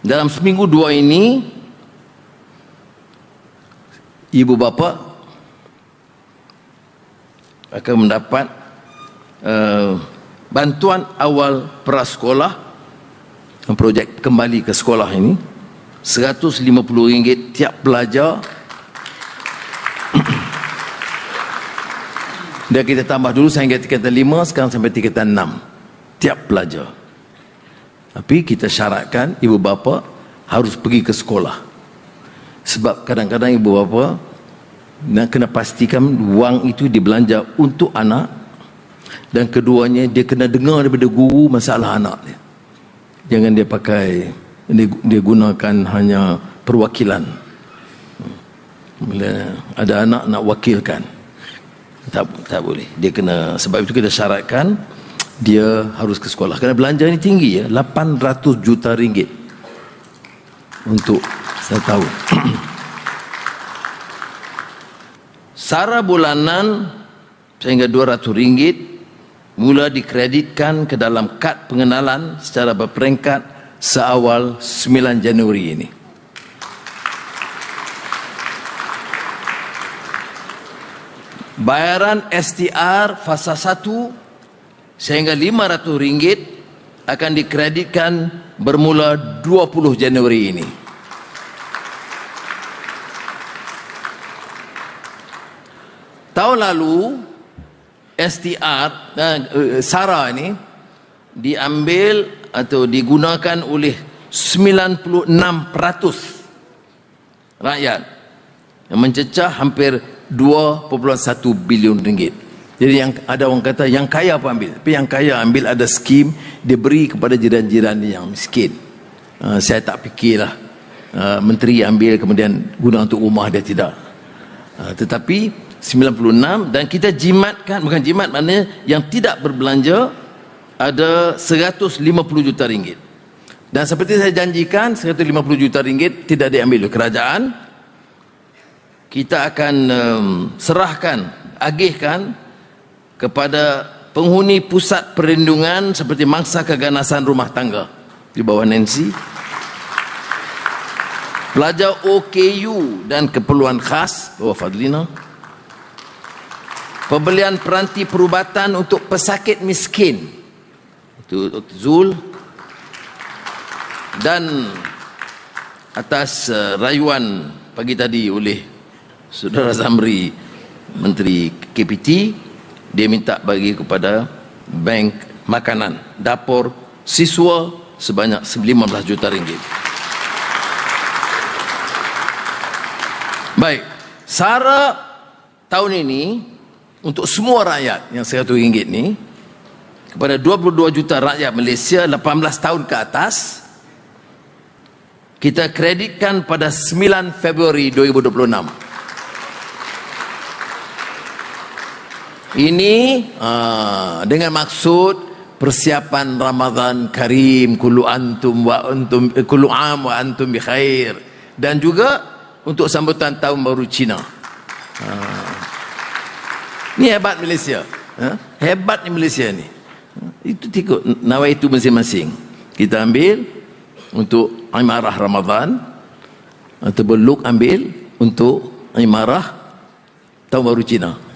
Dalam seminggu dua ini, ibu bapa akan mendapat bantuan awal prasekolah, projek kembali ke sekolah ini, RM150 tiap pelajar. Dan kita tambah dulu sehingga tingkatan 5, sekarang sampai tingkatan 6 tiap pelajar. Tapi kita syaratkan ibu bapa harus pergi ke sekolah. Sebab kadang-kadang ibu bapa nak kena pastikan wang itu dibelanja untuk anak, dan keduanya dia kena dengar daripada guru masalah anak dia. Jangan dia pakai, dia gunakan hanya perwakilan. Bila ada anak nak wakilkan, tak boleh. Dia kena, sebab itu kita syaratkan dia harus ke sekolah. Kerana belanja ini tinggi ya, RM800 juta untuk setahun. Sara bulanan sehingga RM200 mula dikreditkan ke dalam kad pengenalan secara berperingkat seawal 9 Januari ini. Bayaran STR fasa 1 sehingga RM500 akan dikreditkan bermula 20 Januari ini. Tahun lalu STR Sara ini diambil atau digunakan oleh 96% rakyat, yang mencecah hampir RM2.1 bilion. Jadi yang ada orang kata yang kaya apa ambil, tapi yang kaya ambil ada skim dia beri kepada jiran-jiran yang miskin. Saya tak fikirlah menteri ambil kemudian guna untuk rumah dia, tidak. Tetapi 96, dan kita jimatkan, bukan jimat maknanya yang tidak berbelanja ada RM150 juta. Dan seperti saya janjikan, RM150 juta tidak diambil oleh kerajaan. Kita akan agihkan kepada penghuni pusat perlindungan seperti mangsa keganasan rumah tangga di bawah Nancy, pelajar OKU dan keperluan khas bawah Fadlina, pembelian peranti perubatan untuk pesakit miskin itu Dr. Zul, dan atas rayuan pagi tadi oleh Saudara Zamri, Menteri KPT, dia minta bagi kepada bank makanan dapur siswa sebanyak RM15 juta. Baik, Sara tahun ini untuk semua rakyat yang RM100 ni, kepada 22 juta rakyat Malaysia 18 tahun ke atas, kita kreditkan pada 9 Februari 2026. Ini dengan maksud persiapan Ramadan Karim, kullu antum wa antum, kullu am wa antum bi khair, dan juga untuk sambutan tahun baru Cina. Ini hebat Malaysia. Hebat ni Malaysia ni. Itu tengok nawaitu masing-masing. Kita ambil untuk imarah Ramadan, atau beluk ambil untuk imarah tahun baru Cina.